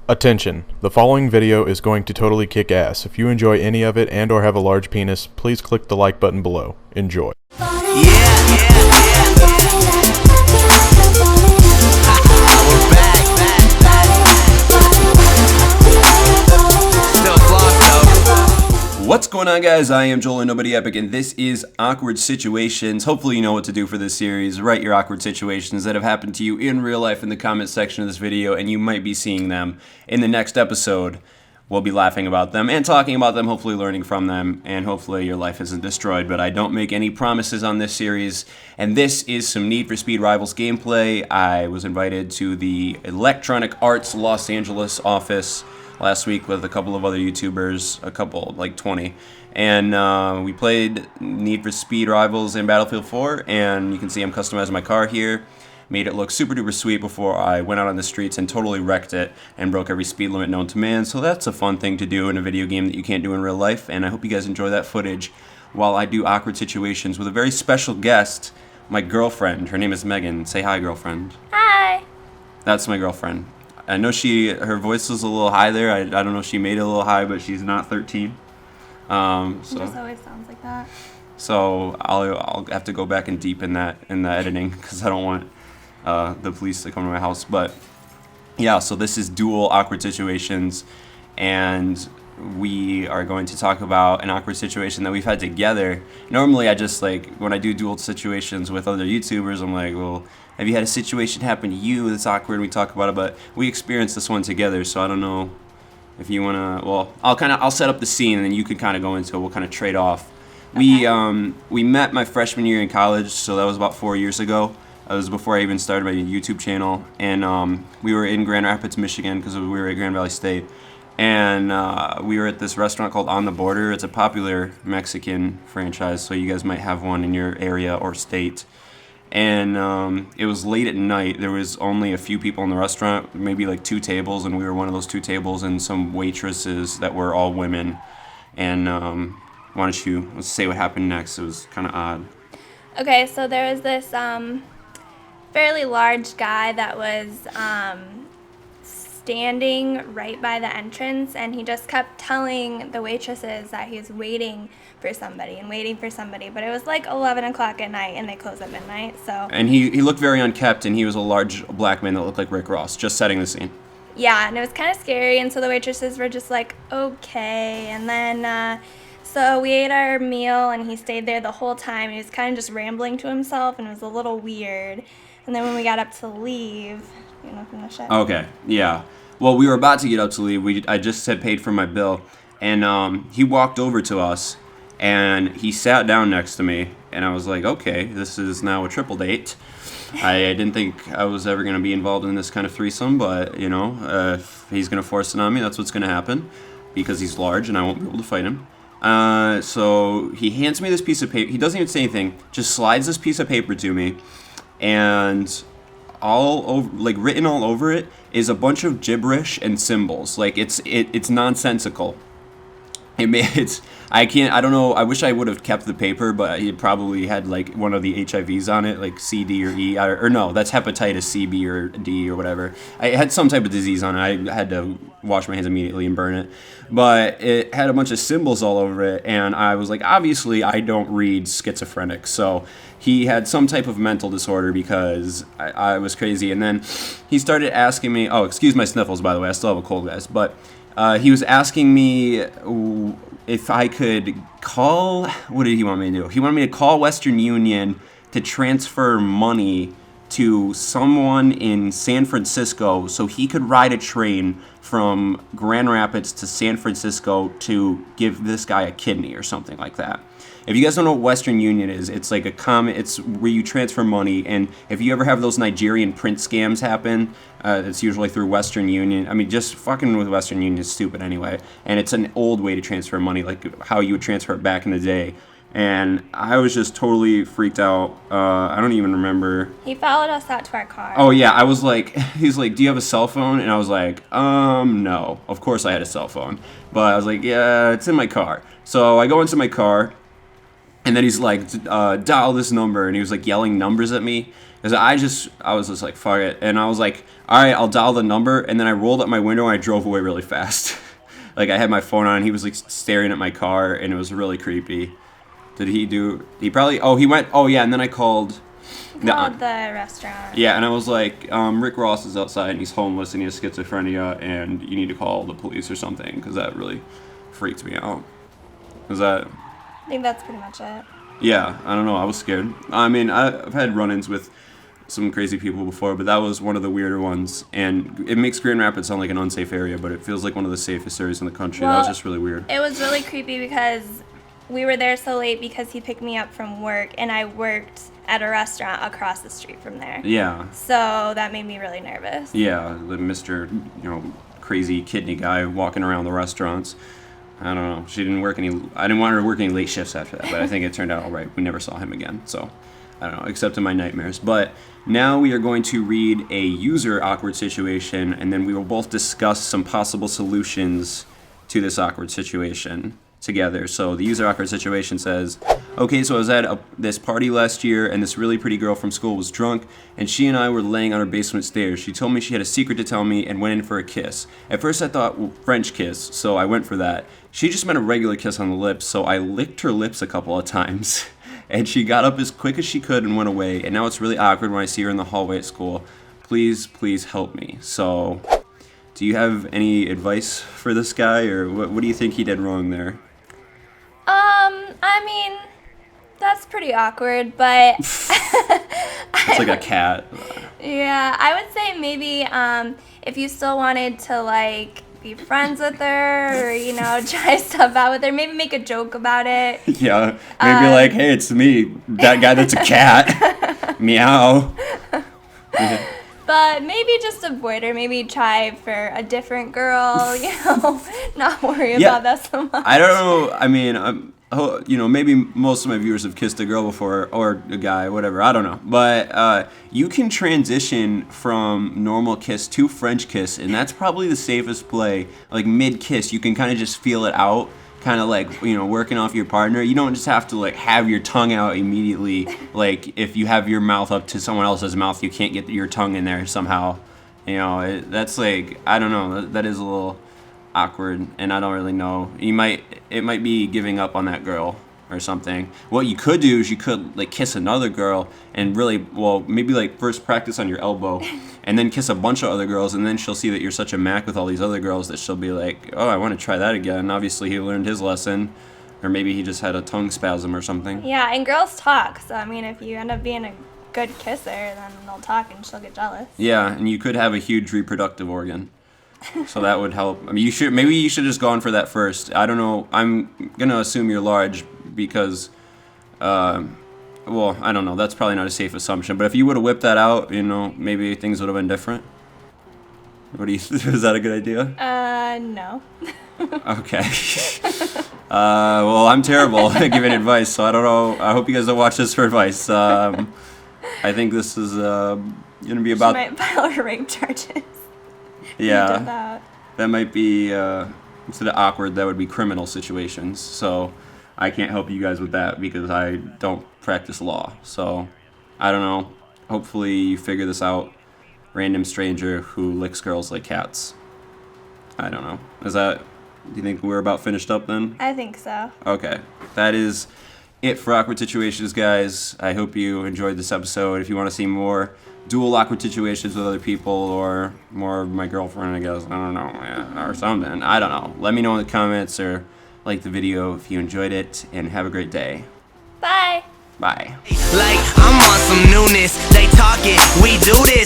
Attention, the following video is going to totally kick ass. If you enjoy any of it and or have a large penis, please click the like button below. Enjoy. We're back. Still floss though. What's going on, guys? I am Joel and NobodyEpic, and this is Awkward Situations. Hopefully you know what to do for this series. Write your awkward situations that have happened to you in real life in the comment section of this video, and you might be seeing them in the next episode. We'll be laughing about them and talking about them, hopefully learning from them, and hopefully your life isn't destroyed, but I don't make any promises on this series. And this is some Need for Speed Rivals gameplay. I was invited to the Electronic Arts Los Angeles office last week with a couple of other YouTubers, like 20. And we played Need for Speed Rivals in Battlefield 4, and you can see I'm customizing my car here. Made it look super duper sweet before I went out on the streets and totally wrecked it and broke every speed limit known to man. So that's a fun thing to do in a video game that you can't do in real life, and I hope you guys enjoy that footage while I do awkward situations with a very special guest, my girlfriend. Her name is Megan. Say hi, girlfriend. Hi. That's my girlfriend. I know her voice was a little high there. I don't know if she made it a little high, but she's not 13. It just always sounds like that. So I'll have to go back and deepen that in the editing because I don't want the police to come to my house. But yeah, so this is dual awkward situations, and we are going to talk about an awkward situation that we've had together. Normally I just when I do dual situations with other YouTubers, I'm like, well, have you had a situation happen to you that's awkward and we talk about it, but we experienced this one together, so I don't know if you want to, well, I'll set up the scene and then you can kind of go into it. We'll kind of trade off. Okay. We met my freshman year in college, so that was about 4 years ago. It was before I even started my YouTube channel, and we were in Grand Rapids, Michigan, because we were at Grand Valley State, and we were at this restaurant called On the Border. It's a popular Mexican franchise, so you guys might have one in your area or state. And it was late at night. There was only a few people in the restaurant, maybe like 2 tables, and we were one of those 2 tables, and some waitresses that were all women. And why don't you let's say what happened next? It was kind of odd. Okay, so there was this fairly large guy that was standing right by the entrance, and he just kept telling the waitresses that he was waiting for somebody, but it was like 11 o'clock at night, and they close at midnight, so... And he looked very unkempt, and he was a large black man that looked like Rick Ross, just setting the scene. Yeah, and it was kind of scary, and so the waitresses were just like, okay, and then... So we ate our meal, and he stayed there the whole time. He was kind of just rambling to himself, and it was a little weird. And then when we got up to leave, you know, from the shop. Okay, yeah. Well, we were about to get up to leave. I just had paid for my bill, and he walked over to us, and he sat down next to me, and I was like, okay, this is now a triple date. I didn't think I was ever going to be involved in this kind of threesome, but, you know, if he's going to force it on me, that's what's going to happen, because he's large, and I won't be able to fight him. So he hands me this piece of paper. He doesn't even say anything, just slides this piece of paper to me, and all over, written all over it is a bunch of gibberish and symbols. It's nonsensical. I don't know, I wish I would have kept the paper, but it probably had one of the HIVs on it, like C, D, or E, or no, that's hepatitis C, B, or D, or whatever. I had some type of disease on it. I had to wash my hands immediately and burn it, but it had a bunch of symbols all over it, and I was like, obviously I don't read schizophrenic, so he had some type of mental disorder because I was crazy. And then he started asking me, oh, excuse my sniffles, by the way, I still have a cold, guys, but he was asking me if I could call, what did he want me to do? He wanted me to call Western Union to transfer money to someone in San Francisco so he could ride a train from Grand Rapids to San Francisco to give this guy a kidney or something like that. If you guys don't know what Western Union is, it's like it's where you transfer money, and if you ever have those Nigerian print scams happen, it's usually through Western Union. I mean, just fucking with Western Union is stupid anyway, and it's an old way to transfer money, like how you would transfer it back in the day. And I was just totally freaked out. I don't even remember. He followed us out to our car. Oh yeah, I was like, he's like, do you have a cell phone? And I was like, no. Of course I had a cell phone, but I was like, yeah, it's in my car. So I go into my car, And then he's like, dial this number, and he was like yelling numbers at me. Because I was just like, fuck it. And I was like, all right, I'll dial the number. And then I rolled up my window and I drove away really fast. Like I had my phone on and he was like staring at my car and it was really creepy. He probably, and then I called the restaurant. Yeah, and I was like, Rick Ross is outside and he's homeless and he has schizophrenia and you need to call the police or something because that really freaked me out. I think that's pretty much it. Yeah, I don't know. I was scared. I mean, I've had run-ins with some crazy people before, but that was one of the weirder ones. And it makes Grand Rapids sound like an unsafe area, but it feels like one of the safest areas in the country. That was just really weird. It was really creepy because we were there so late because he picked me up from work, and I worked at a restaurant across the street from there. Yeah. So that made me really nervous. Yeah, the Mr. Crazy kidney guy walking around the restaurants. I don't know. I didn't want her to work any late shifts after that, but I think it turned out all right. We never saw him again, so I don't know, except in my nightmares. But now we are going to read a user awkward situation, and then we will both discuss some possible solutions to this awkward situation together. So the user awkward situation says, okay, so I was at this party last year, and this really pretty girl from school was drunk, and she and I were laying on her basement stairs. She told me she had a secret to tell me and went in for a kiss. At first I thought, well, French kiss, so I went for that. She just meant a regular kiss on the lips, so I licked her lips a couple of times. And she got up as quick as she could and went away, and now it's really awkward when I see her in the hallway at school. Please help me. So, do you have any advice for this guy, or what do you think he did wrong there? I mean, that's pretty awkward, but it's like a cat. Yeah, I would say maybe if you still wanted to like be friends with her or try stuff out with her, maybe make a joke about it. Yeah, maybe like, hey, it's me, that guy that's a cat. Meow. But maybe just avoid her. Maybe try for a different girl. Not worry about that so much. I don't know. I mean, maybe most of my viewers have kissed a girl before, or a guy, whatever. I don't know. But you can transition from normal kiss to French kiss, and that's probably the safest play. Like mid-kiss, you can kind of just feel it out, kind of like, working off your partner. You don't just have to like have your tongue out immediately. Like if you have your mouth up to someone else's mouth, you can't get your tongue in there somehow. That's like, I don't know. That is a little awkward, and I don't really know. It might be giving up on that girl or something. What you could do is you could like kiss another girl and maybe like first practice on your elbow and then kiss a bunch of other girls, and then she'll see that you're such a mac with all these other girls that she'll be like, oh, I want to try that again. Obviously he learned his lesson, or maybe he just had a tongue spasm or something. Yeah, and girls talk, so I mean if you end up being a good kisser, then they'll talk and she'll get jealous. Yeah, and you could have a huge reproductive organ. So that would help. I mean, maybe you should just gone for that first. I don't know. I'm gonna assume you're large because, I don't know. That's probably not a safe assumption. But if you would have whipped that out, maybe things would have been different. What do you? Is that a good idea? No. Okay. I'm terrible at giving advice, so I don't know. I hope you guys don't watch this for advice. I think this is gonna be about. She might file rape charges. Yeah, that might be, instead of awkward, that would be criminal situations. So I can't help you guys with that because I don't practice law. So I don't know. Hopefully you figure this out. Random stranger who licks girls like cats. I don't know. Do you think we're about finished up then? I think so. Okay. That is it for awkward situations, guys. I hope you enjoyed this episode. If you want to see more dual awkward situations with other people, or more of my girlfriend, I guess, I don't know, or something, I don't know. Let me know in the comments, or like the video if you enjoyed it, and have a great day. Bye. Bye. Like I'm on some newness, they talking, we do this.